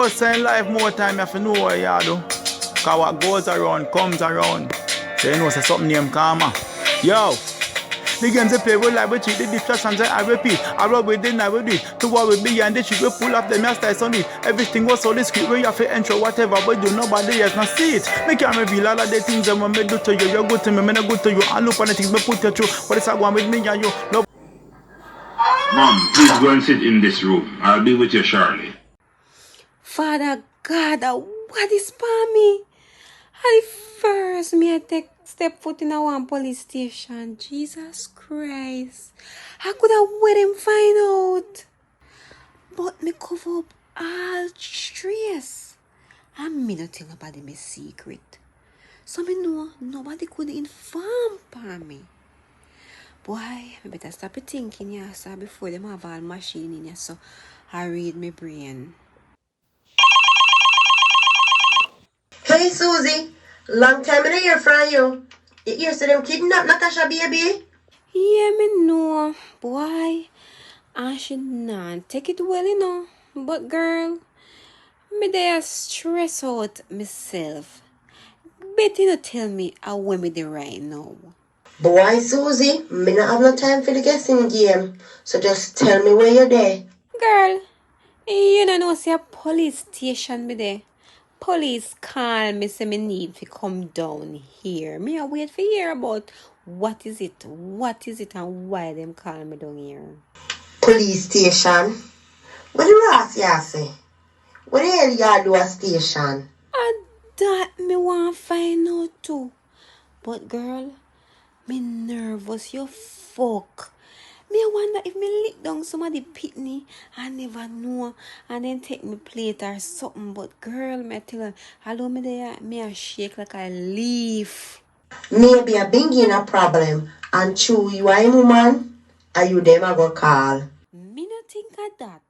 Just in life more time you have to know what you do. Cause what goes around comes around. So you know say something named karma. Yo! The games they play with like we cheat, the distractions I repeat. I rub with the night with it. To what we be and the shit we pull up the master on it. Everything was so discreet where you have to enter whatever, but you nobody else can see it. Me can't reveal all of the things that when me do to you. You're good to me, me not good to you. I look on the things me put you through. But it's a one with me and you. No. Mom, please go and sit in this room. I'll be with you shortly. Father God, what is for me? At first, me I take step foot in a one police station. Jesus Christ. I could have wait him find out. But me cover up all stress. And me not tell nobody my secret. So me know nobody could inform for me. Boy, I better stop thinking, yeah, so before them have all machine in here, so I read my brain. Hey Susie, long time in a hear from you. You hear say them kidnap Natasha baby? Yeah, me know, boy. I should not take it well, you know. But girl, me there stress out myself. Better not tell me how when me there right now. Boy Susie, me not have no time for the guessing game. So just tell me where you're there. Girl, you don't know see a police station me there. Police call me say me need to come down here. Me a wait for hear about what is it and why them call me down here. Police station? What the Ross ya say? What the hell ya do a station? And that me want find out too. But girl, me nervous you fuck. Me wonder if me lick down somebody pitney I never know and then take me plate or something. But girl, me tell her, hello me there, me a shake like a leaf. Maybe a bingy in a problem and chew you are a woman, are you them a go call? Me not think of that.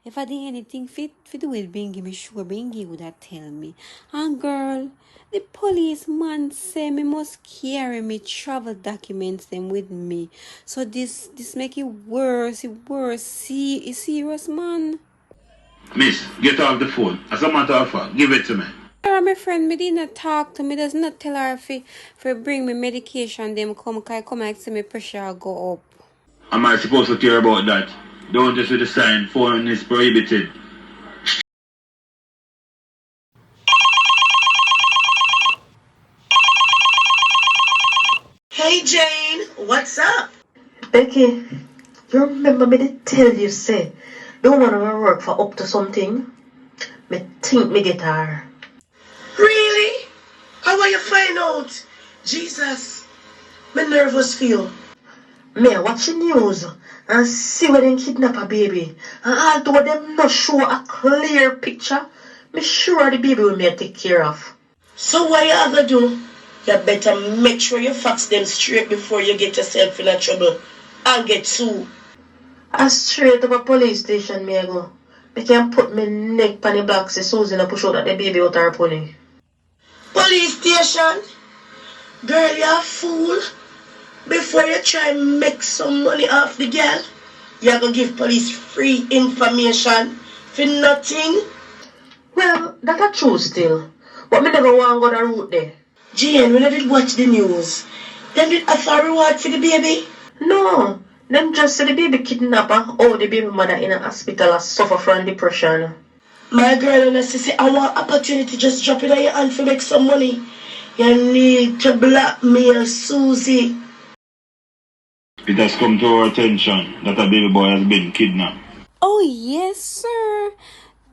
If I did anything fit to do with Bingy, me sure Bingy would have tell me. And girl, the policeman say me must carry me travel documents them with me. So this make it worse. See, it's serious, man. Miss, get off the phone. As a matter of fact, give it to me. Her, my friend, me did not talk to me. Does not tell her for bring me medication. Them come and see me pressure go up. Am I supposed to care about that? Don't just with the sign, phone is prohibited. Hey Jane, what's up? Becky, you remember me to tell you say, don't want to work for up to something? Me think me get her. Really? How will you find out? Jesus, me nervous feel. Me watch the news and see where they kidnap a baby. And although them not show a clear picture, me sure the baby will me take care of. So what you gonna do? You better make sure you fax them straight before you get yourself in a trouble and get sued. I straight up a police station me I go. Me can put me neck on the block so Susan and push out that the baby out her pony. Police station? Girl, you a fool. Before you try and make some money off the girl, you're going to give police free information for nothing. Well, that's true still. But me never want to go the route there. Jane, when I did watch the news, them did offer reward for the baby? No. Them just say the baby kidnapper or the baby mother in a hospital has suffer from depression. My girl, and I say, I want opportunity just drop it on your hand to make some money. You need to blackmail Susie. It has come to our attention that a baby boy has been kidnapped. Oh yes, sir.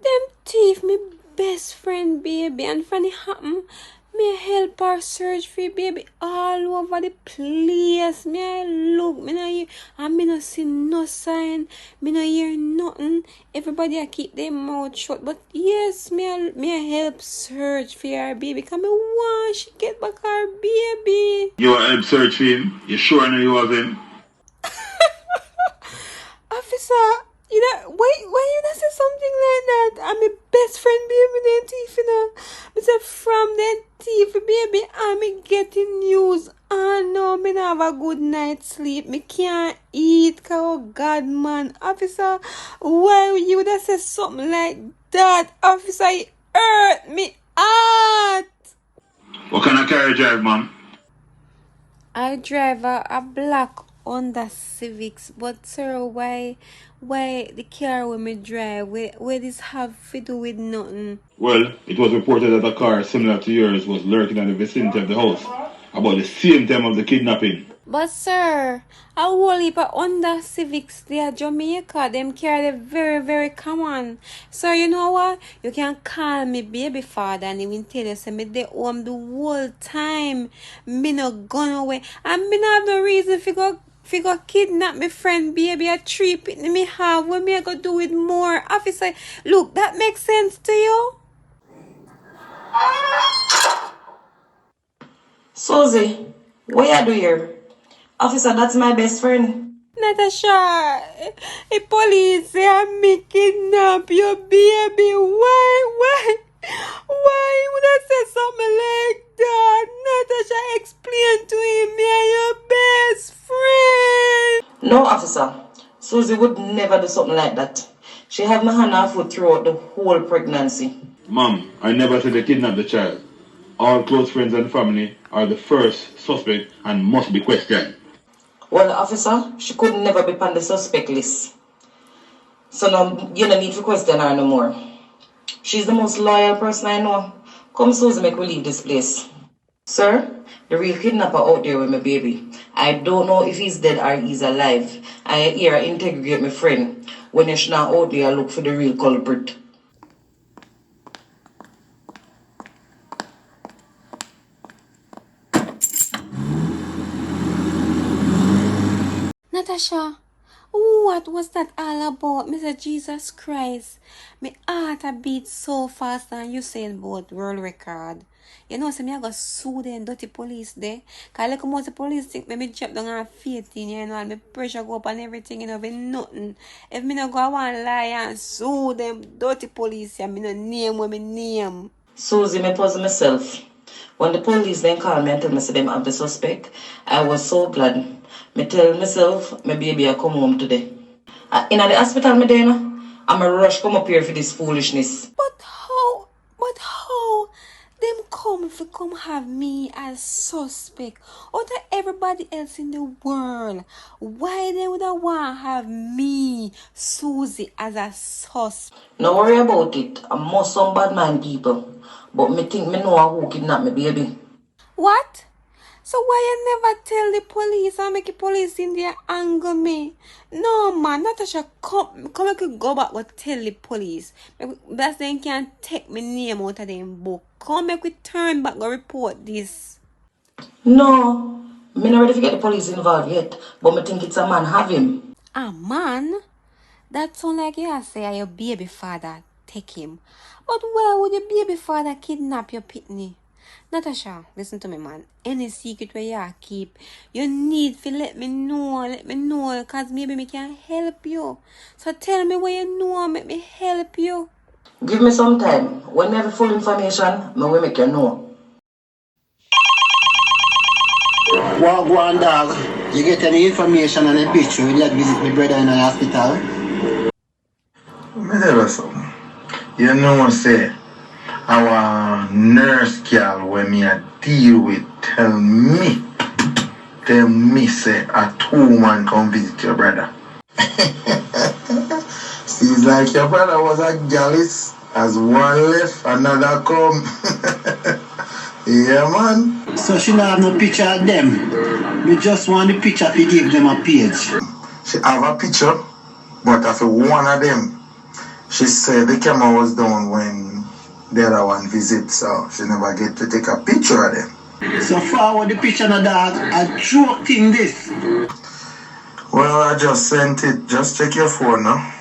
Them thief me best friend baby, and funny happen. Me help her search for baby all over the place. Me I look, me no hear, and me no see no sign. Me no hear nothing. Everybody I keep their mouth shut. But yes, me I help search for her baby. Cause me want she get back her baby. You want help search for him? You sure know you have him? Officer, you know, why you not say something like that? I'm my best friend baby then thief, you know. I said from then thief baby, I'm getting news. Oh no, me not have a good night's sleep. Me can't eat, cause oh God man. Officer, why you would have said something like that, officer, it hurt me heart. What kind of car you drive, man? I drive a black Honda Civics, but sir, why the car when me drive, where this have to do with nothing? Well, it was reported that a car similar to yours was lurking in the vicinity of the house about the same time of the kidnapping. But sir, a whole heap of Honda Civics, they are Jamaica, them car they very, very common. Sir, you know what? You can call me baby father and he will tell you, say me dey home the whole time. Me no gone away. And me no have no reason fi go kidnap me friend baby a trip me have. What me I go do with more? Officer, look, that makes sense to you? Susie, what you do here? Officer, that's my best friend. Natasha, the police say me kidnap your baby. Why would I say something like that? Natasha, explain to him me are your best friend. No, officer. Susie would never do something like that. She had my hand and foot throughout the whole pregnancy. Mom, I never said they kidnapped the child. All close friends and family are the first suspect and must be questioned. Well, officer, she could never be on the suspect list. So now you don't need to question her no more. She's the most loyal person I know. Come, Susie, make we leave this place. Sir, the real kidnapper out there with my baby. I don't know if he's dead or he's alive. I here integrate my friend when you should not out there look for the real culprit. Natasha, what was that all about, Mr. Jesus Christ? My heart a beat so fast and you saying about world record. You know, so me I go sue them dirty police there. Cause like most the police think me drop down on 15, you know, and me pressure go up and everything, you know, with nothing. If me no go I want lie and sue them dirty police, and me no name what me name. Susie, me pause myself. When the police then called me and tell me say them have the suspect, I was so glad. Me tell myself, my baby I come home today. In the hospital me there, I'm a rush come up here for this foolishness. But how? Them come have me as suspect out of everybody else in the world. Why they would want have me, Susie, as a suspect? No worry about it. I'm more some bad man people. But me think me know who kidnapped my baby. What? So why you never tell the police and make the police in there anger me? No man, Natasha, come I could go back and tell the police. That's they can take my name out of them book. Come make we turn back and report this. No, me not ready to get the police involved yet. But me think it's a man have him. A man? That sound like you say your baby father take him. But where would your baby father kidnap your pitney? Natasha, listen to me, man. Any secret where you keep, you need to let me know, because maybe me can help you. So tell me where you know, make me help you. Give me some time. When I have full information, me will make you know. Well, go on, dog. You get any information on a picture when you visit my brother in the hospital? Let me tell you something. You know, say, our nurse girl when me a deal with tell me say a 2-man come visit your brother. Seems like your brother was a gallus, as one left, another come. Yeah, man. So she don't have no picture of them. We just want the picture to give them a page. She have a picture, but of one of them, she said the camera was down when the other one visit, so she never get to take a picture of them. So forward the picture of dog. A joke thing this. Well, I just sent it. Just check your phone now.